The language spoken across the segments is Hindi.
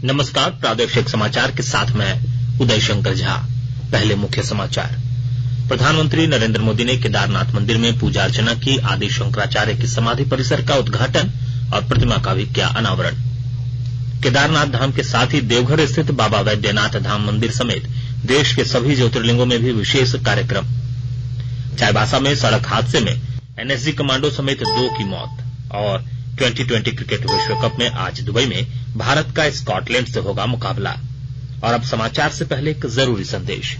नमस्कार, प्रादेशिक समाचार के साथ मैं उदय शंकर झा। पहले मुख्य समाचार। प्रधानमंत्री नरेंद्र मोदी ने केदारनाथ मंदिर में पूजा अर्चना की। आदि शंकराचार्य की समाधि परिसर का उद्घाटन और प्रतिमा का भी किया अनावरण। केदारनाथ धाम के साथ ही देवघर स्थित बाबा वैद्यनाथ धाम मंदिर समेत देश के सभी ज्योतिर्लिंगों में भी विशेष कार्यक्रम। चाईबासा में सड़क हादसे में एनएसजी कमांडो समेत 2 की मौत। और 2020 क्रिकेट विश्व कप में आज दुबई में भारत का स्कॉटलैंड से होगा मुकाबला। और अब समाचार से पहले एक जरूरी संदेश।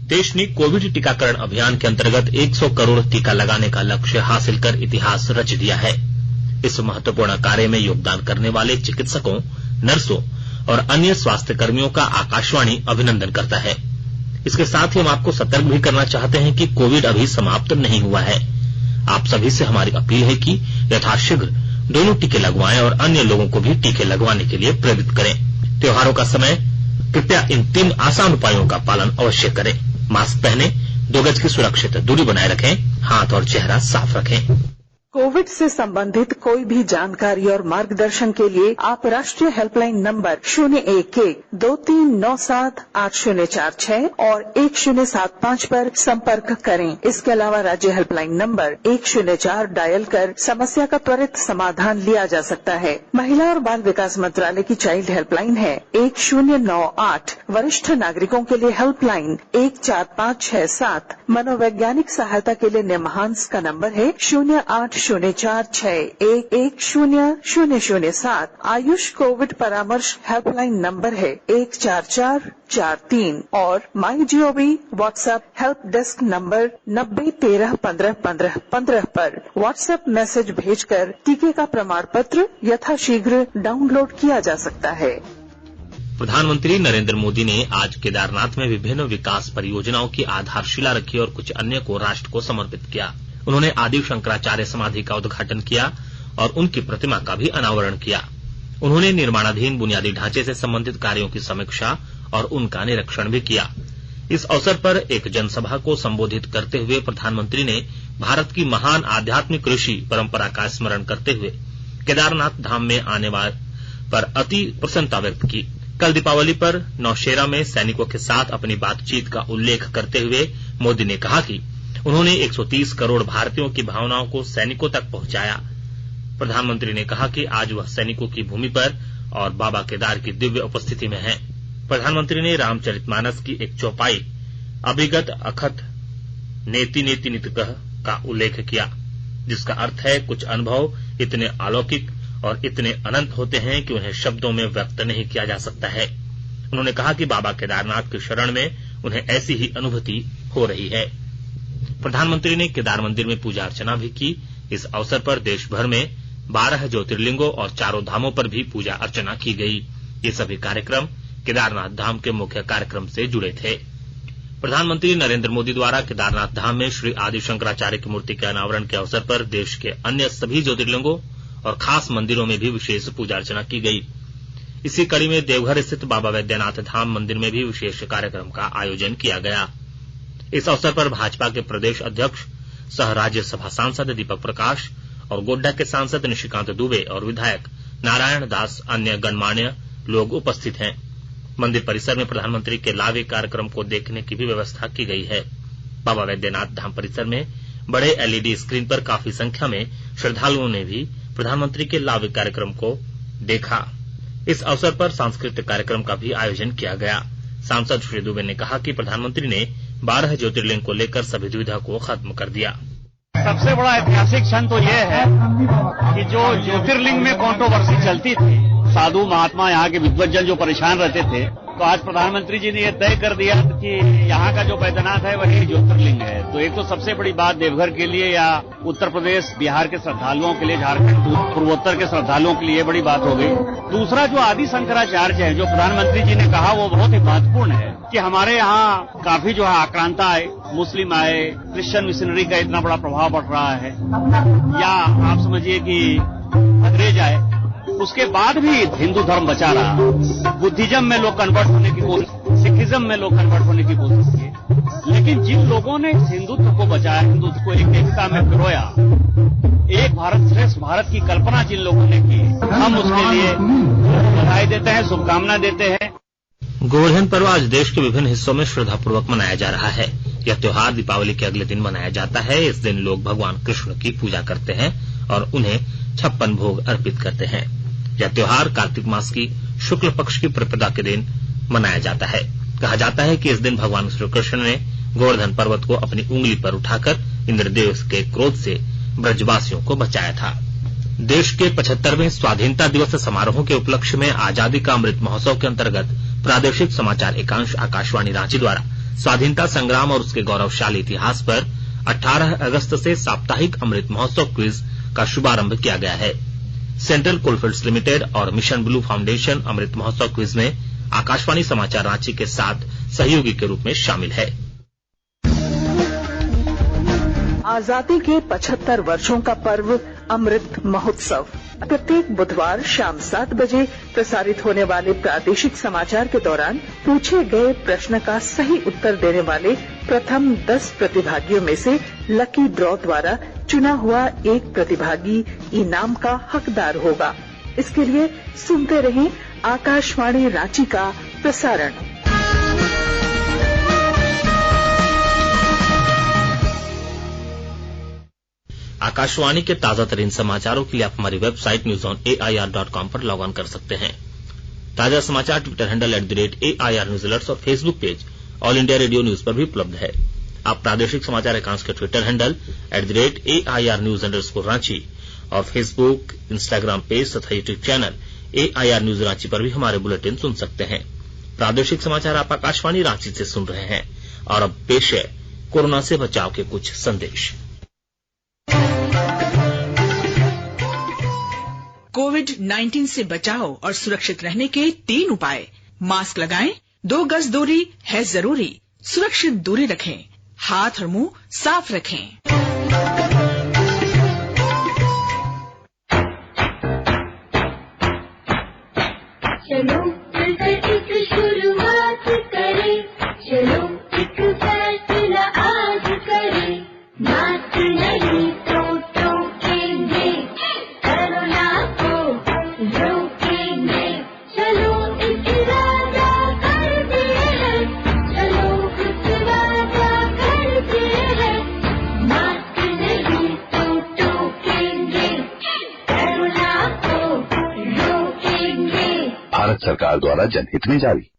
देश ने कोविड टीकाकरण अभियान के अंतर्गत 100 करोड़ टीका लगाने का लक्ष्य हासिल कर इतिहास रच दिया है। इस महत्वपूर्ण कार्य में योगदान करने वाले चिकित्सकों, नर्सों और अन्य स्वास्थ्य कर्मियों का आकाशवाणी अभिनंदन करता है। इसके साथ ही हम आपको सतर्क भी करना चाहते हैं कि कोविड अभी समाप्त नहीं हुआ है। आप सभी से हमारी अपील है कि यथाशीघ्र दोनों टीके लगवाएं और अन्य लोगों को भी टीके लगवाने के लिए प्रेरित करें। त्योहारों का समय, कृपया इन 3 आसान उपायों का पालन अवश्य करें। मास्क पहनें, 2 गज की सुरक्षित दूरी बनाए रखें, हाथ और चेहरा साफ रखें। कोविड से संबंधित कोई भी जानकारी और मार्गदर्शन के लिए आप राष्ट्रीय हेल्पलाइन नंबर 011-2397-8046 और 1075 पर संपर्क करें। इसके अलावा राज्य हेल्पलाइन नंबर 104 डायल कर समस्या का त्वरित समाधान लिया जा सकता है। महिला और बाल विकास मंत्रालय की चाइल्ड हेल्पलाइन है 1098। वरिष्ठ नागरिकों के लिए हेल्पलाइन 14567। मनोवैज्ञानिक सहायता के लिए निमहांस का नंबर है 0804611007। आयुष कोविड परामर्श हेल्पलाइन नंबर है 14443 और MyGov WhatsApp help desk number 90131515 पर व्हाट्सएप मैसेज भेजकर टीके का प्रमाण पत्र यथाशीघ्र डाउनलोड किया जा सकता है। प्रधानमंत्री नरेंद्र मोदी ने आज केदारनाथ में विभिन्न विकास परियोजनाओं की आधारशिला रखी और कुछ अन्य को राष्ट्र को समर्पित किया। उन्होंने आदि शंकराचार्य समाधि का उद्घाटन किया और उनकी प्रतिमा का भी अनावरण किया। उन्होंने निर्माणाधीन बुनियादी ढांचे से संबंधित कार्यों की समीक्षा और उनका निरीक्षण भी किया। इस अवसर पर एक जनसभा को संबोधित करते हुए प्रधानमंत्री ने भारत की महान आध्यात्मिक ऋषि परंपरा का स्मरण करते हुए केदारनाथ धाम में आने पर अति प्रसन्नता व्यक्त की। कल दीपावली पर नौशेरा में सैनिकों के साथ अपनी बातचीत का उल्लेख करते हुए मोदी ने कहा कि उन्होंने 130 करोड़ भारतीयों की भावनाओं को सैनिकों तक पहुंचाया। प्रधानमंत्री ने कहा कि आज वह सैनिकों की भूमि पर और बाबा केदार की दिव्य उपस्थिति में है। प्रधानमंत्री ने रामचरितमानस की एक चौपाई अभिगत अखत नेति नेति नितकह का उल्लेख किया, जिसका अर्थ है कुछ अनुभव इतने अलौकिक और इतने अनंत होते हैं कि उन्हें शब्दों में व्यक्त नहीं किया जा सकता है। उन्होंने कहा कि बाबा केदारनाथ की शरण में उन्हें ऐसी ही अनुभूति हो रही है। प्रधानमंत्री ने केदार मंदिर में पूजा अर्चना भी की। इस अवसर पर देश भर में 12 ज्योतिर्लिंगों और 4 धामों पर भी पूजा अर्चना की गई। ये सभी कार्यक्रम केदारनाथ धाम के मुख्य कार्यक्रम से जुड़े थे। प्रधानमंत्री नरेंद्र मोदी द्वारा केदारनाथ धाम में श्री आदि शंकराचार्य की मूर्ति के अनावरण के अवसर पर देश के अन्य सभी ज्योतिर्लिंगों और खास मंदिरों में भी विशेष पूजा अर्चना की गई। इसी कड़ी में देवघर स्थित बाबा वैद्यनाथ धाम मंदिर में भी विशेष कार्यक्रम का आयोजन किया गया। इस अवसर पर भाजपा के प्रदेश अध्यक्ष सह राज्यसभा सांसद दीपक प्रकाश और गोड्डा के सांसद निशिकांत दुबे और विधायक नारायण दास अन्य गणमान्य लोग उपस्थित हैं। मंदिर परिसर में प्रधानमंत्री के लावे कार्यक्रम को देखने की भी व्यवस्था की गई है। बाबा वैद्यनाथ धाम परिसर में बड़े एलईडी स्क्रीन पर काफी संख्या में श्रद्धालुओं ने भी प्रधानमंत्री के लावे कार्यक्रम को देखा। इस अवसर पर सांस्कृतिक कार्यक्रम का भी आयोजन किया गया। सांसद श्री दुबे ने कहा कि प्रधानमंत्री ने 12 ज्योतिर्लिंग को लेकर सभी दुविधा को खत्म कर दिया। सबसे बड़ा ऐतिहासिक क्षण तो यह है कि जो ज्योतिर्लिंग में कंट्रोवर्सी चलती थी, साधु महात्मा यहाँ के विद्वज्जन जो परेशान रहते थे, तो आज प्रधानमंत्री जी ने यह तय कर दिया कि यहाँ का जो बैद्यनाथ है वही ज्योतिर्लिंग है। तो एक तो सबसे बड़ी बात देवघर के लिए या उत्तर प्रदेश बिहार के श्रद्धालुओं के लिए, झारखंड पूर्वोत्तर के श्रद्धालुओं के लिए बड़ी बात हो गई। दूसरा जो आदि शंकराचार्य है, जो प्रधानमंत्री जी ने कहा, वो बहुत ही महत्वपूर्ण है कि हमारे यहाँ काफी जो है आक्रांता आए, मुस्लिम आए, क्रिश्चियन मिशनरी का इतना बड़ा प्रभाव बढ़ रहा है, या आप समझिए कि अंग्रेज आए, उसके बाद भी हिंदू धर्म बचा रहा। बुद्धिज्म में लोग कन्वर्ट होने की कोशिश, सिखिज्म में लोग कन्वर्ट होने की कोशिश की, लेकिन जिन लोगों ने हिंदुत्व को बचाया, हिंदुत्व को एक एकता में पिरोया, एक भारत श्रेष्ठ भारत की कल्पना जिन लोगों ने की, हम उसके लिए बधाई देते हैं, शुभकामना देते हैं। गोवर्धन पर्व आज देश के विभिन्न हिस्सों में श्रद्धापूर्वक मनाया जा रहा है। यह त्योहार दीपावली के अगले दिन मनाया जाता है। इस दिन लोग भगवान कृष्ण की पूजा करते हैं और उन्हें 56 भोग अर्पित करते हैं। यह त्योहार कार्तिक मास की शुक्ल पक्ष की प्रतिपदा के दिन मनाया जाता है। कहा जाता है कि इस दिन भगवान श्री कृष्ण ने गोवर्धन पर्वत को अपनी उंगली पर उठाकर इंद्रदेव के क्रोध से ब्रजवासियों को बचाया था। देश के 75वें स्वाधीनता दिवस समारोह के उपलक्ष्य में आजादी का अमृत महोत्सव के अंतर्गत प्रादेशिक समाचार एकांश आकाशवाणी रांची द्वारा स्वाधीनता संग्राम और उसके गौरवशाली इतिहास पर 18 अगस्त से साप्ताहिक अमृत महोत्सव क्विज का शुभारंभ किया गया है। सेंट्रल कोलफील्ड्स लिमिटेड और mission blue foundation Amrit Mahotsav quiz में आकाशवाणी समाचार रांची के साथ सहयोगी के रूप में शामिल है। आजादी के 75 वर्षों का पर्व अमृत महोत्सव प्रत्येक बुधवार शाम 7 बजे प्रसारित होने वाले प्रादेशिक समाचार के दौरान पूछे गए प्रश्न का सही उत्तर देने वाले प्रथम 10 प्रतिभागियों में से लकी ड्रॉ द्वारा चुना हुआ एक प्रतिभागी इनाम का हकदार होगा। इसके लिए सुनते रहें आकाशवाणी रांची का प्रसारण। आकाशवाणी के ताजा तरीन समाचारों के लिए आप हमारी वेबसाइट newsonair.com पर लॉग ऑन कर सकते हैं। ताजा समाचार Twitter handle @AIR news alerts और Facebook page all India radio news पर भी उपलब्ध है। आप प्रादेशिक समाचार एकांश के Twitter handle @AIR news _Ranchi और फेसबुक, इंस्टाग्राम पेज तथा YouTube channel AIR news Ranchi पर भी हमारे बुलेटिन सुन सकते हैं। प्रादेशिक समाचार आप आकाशवाणी रांची से सुन रहे हैं और अब पेश है कोरोना से बचाव के कुछ संदेश। कोविड-19 से बचाव और सुरक्षित रहने के 3 उपाय। मास्क लगाएं, 2 गज दूरी है जरूरी, सुरक्षित दूरी रखें, हाथ और मुंह साफ रखें। चलो मिलकर एक शुरुआत करें, चलो एक फैसला आज करें, मास्क नहीं तो टोकेंगे, कोरोना को रोकेंगे, चलो एक वादा करते हैं, चलो एक वादा करते हैं, मास्क नहीं तो टोकेंगे, कोरोना को रोकेंगे। भारत सरकार द्वारा जनहित में जारी।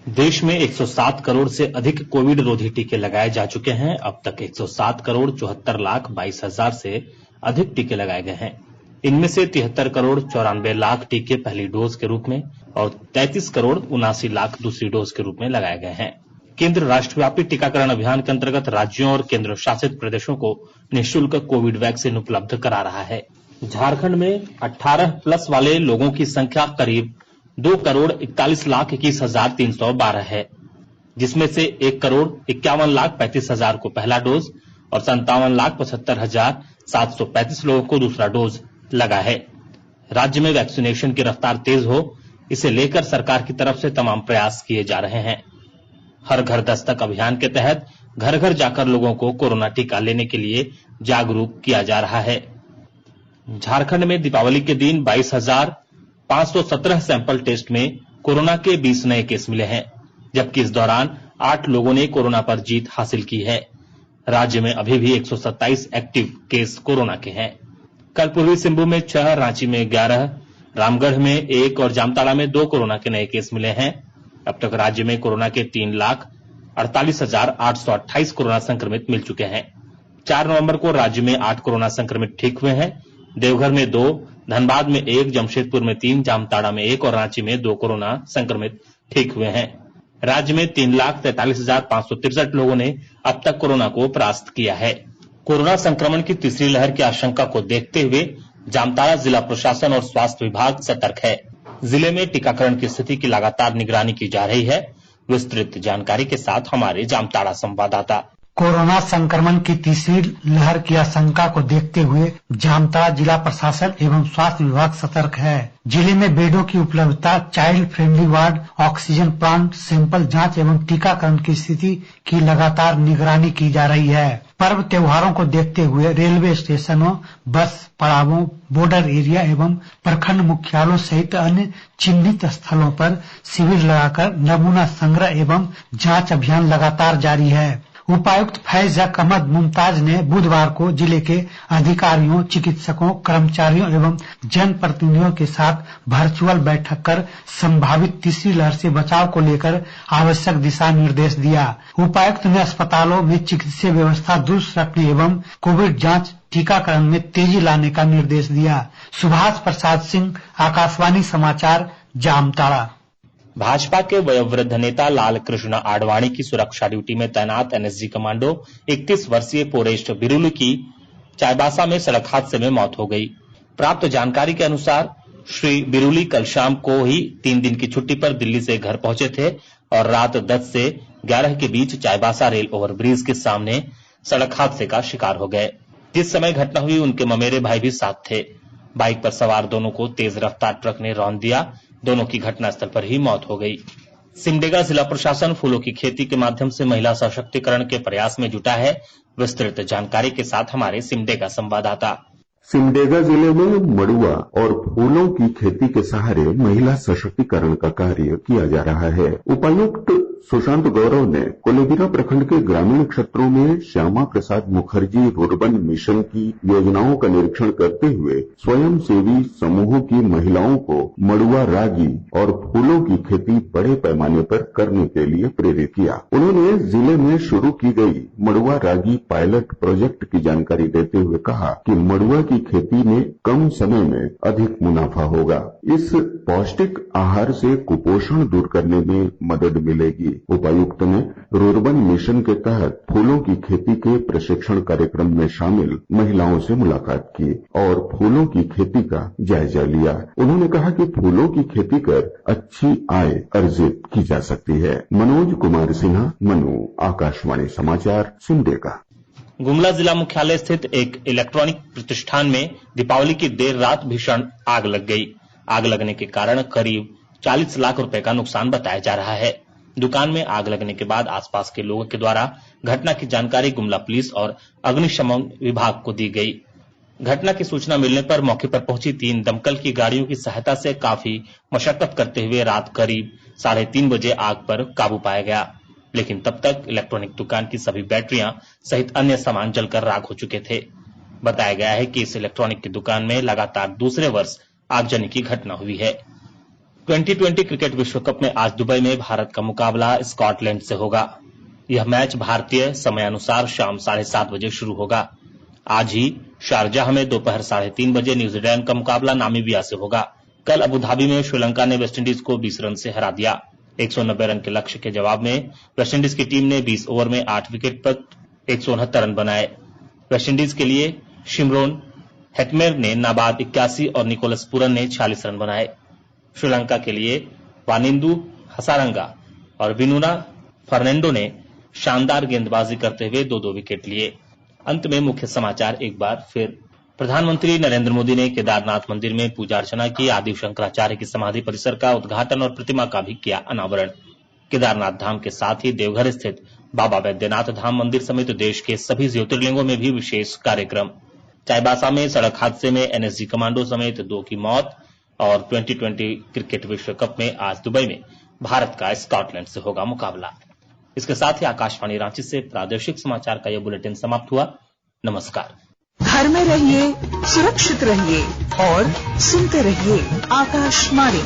देश में 107 करोड़ से अधिक कोविड रोधी टीके लगाए जा चुके हैं। अब तक 107 करोड़ 74 लाख 22 हजार से अधिक टीके लगाए गए हैं। इनमें से 73 करोड़ 94 लाख टीके पहली डोज के रूप में और 33 करोड़ 79 लाख दूसरी डोज के रूप में लगाए गए हैं। केंद्र राष्ट्रव्यापी टीकाकरण अभियान के अंतर्गत राज्यों और केंद्र शासित प्रदेशों को निःशुल्क कोविड वैक्सीन उपलब्ध करा रहा है। झारखंड में 18 प्लस वाले लोगों की संख्या करीब 2 करोड़ 41 लाख 21 हजार 312 है, जिसमें से 1 करोड़ 51 लाख 35 हजार को पहला डोज और 57 लाख 75 हजार 735 लोगों को दूसरा डोज लगा है। राज्य में वैक्सीनेशन की रफ्तार तेज हो, इसे लेकर सरकार की तरफ से तमाम प्रयास किए जा रहे हैं। हर घर दस्तक अभियान के तहत घर घर जाकर लोगों को कोरोना टीका लेने के लिए जागरूक किया जा रहा है। झारखंड में दीपावली के दिन 22,517 सैंपल टेस्ट में कोरोना के 20 नए केस मिले हैं, जबकि इस दौरान 8 लोगों ने कोरोना पर जीत हासिल की है। राज्य में अभी भी 127 एक्टिव केस कोरोना के हैं। कल पूर्वी सिंहभूम में 6, रांची में 11, रामगढ़ में 1 और जामताड़ा में 2 कोरोना के नए केस मिले हैं। अब तक राज्य में कोरोना के 3,48,828 कोरोना संक्रमित मिल चुके हैं। 4 नवंबर को राज्य में 8 कोरोना संक्रमित ठीक हुए हैं। देवघर में 2, धनबाद में 1, जमशेदपुर में 3, जामताड़ा में 1 और रांची में 2 कोरोना संक्रमित ठीक हुए हैं। राज्य में 3,43,563 लोगों ने अब तक कोरोना को परास्त किया है। कोरोना संक्रमण की तीसरी लहर की आशंका को देखते हुए जामताड़ा जिला प्रशासन और स्वास्थ्य विभाग सतर्क है। जिले में टीकाकरण की स्थिति की लगातार निगरानी की जा रही है। विस्तृत जानकारी के साथ हमारे जामताड़ा संवाददाता। कोरोना संक्रमण की तीसरी लहर की आशंका को देखते हुए जामताड़ा जिला प्रशासन एवं स्वास्थ्य विभाग सतर्क है। जिले में बेडों की उपलब्धता, child friendly ward, oxygen plant, sample जांच एवं टीकाकरण की स्थिति की लगातार निगरानी की जा रही है। पर्व त्योहारों को देखते हुए रेलवे स्टेशनों, बस पड़ावों, बॉर्डर एरिया एवं प्रखंड मुख्यालयों सहित अन्य चिन्हित स्थलों पर शिविर लगाकर नमूना संग्रह एवं जांच अभियान लगातार जारी है। उपायुक्त फैज अहमद मुमताज ने बुधवार को जिले के अधिकारियों, चिकित्सकों, कर्मचारियों एवं जनप्रतिनिधियों के साथ वर्चुअल बैठक कर संभावित तीसरी लहर से बचाव को लेकर आवश्यक दिशा निर्देश दिया। उपायुक्त ने अस्पतालों में चिकित्सीय व्यवस्था दुरुस्त रखने एवं कोविड जांच टीकाकरण में तेजी लाने का निर्देश दिया। सुभाष प्रसाद सिंह, आकाशवाणी समाचार, जामताड़ा। भाजपा के वयोवृद्ध नेता लाल कृष्ण आडवाणी की सुरक्षा ड्यूटी में तैनात एनएसजी कमांडो 31 वर्षीय पोरेश बिरुली की चाईबासा में सड़क हादसे में मौत हो गई। प्राप्त जानकारी के अनुसार श्री बिरुली कल शाम को ही 3 दिन की छुट्टी पर दिल्ली से घर पहुंचे थे और रात 10 से 11 के बीच चाईबासा रेल ओवरब्रिज के सामने सड़क हादसे का शिकार हो गए। जिस समय घटना हुई उनके ममेरे भाई भी साथ थे। बाइक पर सवार दोनों को तेज रफ्तार ट्रक ने रौंद दिया। दोनों की घटनास्थल पर ही मौत हो गई। सिमडेगा जिला प्रशासन फूलों की खेती के माध्यम से महिला सशक्तिकरण के प्रयास में जुटा है। विस्तृत जानकारी के साथ हमारे सिमडेगा संवाददाता। सिमडेगा जिले में मड़ुआ और फूलों की खेती के सहारे महिला सशक्तिकरण का कार्य किया जा रहा है। उपायुक्त सुशांत गौरव ने कोलेबिरा प्रखंड के ग्रामीण क्षेत्रों में श्यामा प्रसाद मुखर्जी रुर्बन मिशन की योजनाओं का निरीक्षण करते हुए स्वयंसेवी समूहों की महिलाओं को मड़ुआ रागी और फूलों की खेती बड़े पैमाने पर करने के लिए प्रेरित किया। उन्होंने जिले में शुरू की गई मड़ुआ रागी पायलट प्रोजेक्ट की जानकारी देते हुए कहा कि मड़ुआ की खेती में कम समय में अधिक मुनाफा होगा। इस पौष्टिक आहार से कुपोषण दूर करने में मदद मिलेगी। उपायुक्त ने रुर्बन मिशन के तहत फूलों की खेती के प्रशिक्षण कार्यक्रम में शामिल महिलाओं से मुलाकात की और फूलों की खेती का जायजा लिया। उन्होंने कहा कि फूलों की खेती कर अच्छी आय अर्जित की जा सकती है। मनोज कुमार सिन्हा, मनु, आकाशवाणी समाचार, सिमडेगा। गुमला जिला मुख्यालय स्थित एक इलेक्ट्रॉनिक प्रतिष्ठान में दीपावली की देर रात भीषण आग लग गई। आग लगने के कारण करीब 40 लाख रुपए का नुकसान बताया जा रहा है। दुकान में आग लगने के बाद आसपास के लोगों के द्वारा घटना की जानकारी गुमला पुलिस और अग्निशमन विभाग को दी गई। घटना की सूचना मिलने पर मौके पर पहुंची 3 दमकल की गाड़ियों की सहायता से काफी मशक्कत करते हुए रात करीब 3:30 बजे आग पर काबू पाया गया, लेकिन तब तक इलेक्ट्रॉनिक दुकान की सभी बैटरियां सहित अन्य सामान जलकर राख हो चुके थे। बताया गया है कि इस इलेक्ट्रॉनिक की दुकान में लगातार दूसरे वर्ष आगजनी की घटना हुई है। 2020 क्रिकेट विश्व कप में आज दुबई में भारत का मुकाबला स्कॉटलैंड से होगा। यह मैच भारतीय समयानुसार शाम 7:30 बजे शुरू होगा। आज ही शारजाह में दोपहर 3:30 बजे न्यूजीलैंड का मुकाबला नामीबिया से होगा। कल अबुधाबी में श्रीलंका ने वेस्टइंडीज को 20 रन से हरा दिया। 190 रन के लक्ष्य के जवाब में वेस्टइंडीज की टीम ने 20 ओवर में 8 विकेट पर 169 रन बनाए। वेस्टइंडीज के लिए शिमरोन हेटमेर ने नाबाद 81 और निकोलस पुरन ने 46 रन बनाए। श्रीलंका के लिए वानिंदु हसारंगा और विनुना फर्नांडो ने शानदार गेंदबाजी करते हुए 2-2 विकेट लिए। अंत में मुख्य समाचार एक बार फिर। प्रधानमंत्री नरेंद्र मोदी ने केदारनाथ मंदिर में पूजा अर्चना की। आदि शंकराचार्य की समाधि परिसर का उद्घाटन और प्रतिमा का भी किया अनावरण। केदारनाथ धाम के साथ ही देवघर स्थित बाबा वैद्यनाथ धाम मंदिर समेत देश के सभी ज्योतिर्लिंगों में भी विशेष कार्यक्रम। चाईबासा में सड़क हादसे में एनएसजी कमांडो समेत 2 की मौत। और 2020 क्रिकेट विश्व कप में आज दुबई में भारत का स्कॉटलैंड से होगा मुकाबला। इसके साथ ही आकाशवाणी रांची से प्रादेशिक समाचार का यह बुलेटिन समाप्त हुआ। नमस्कार। घर में रहिए, सुरक्षित रहिए और सुनते रहिए आकाशवाणी।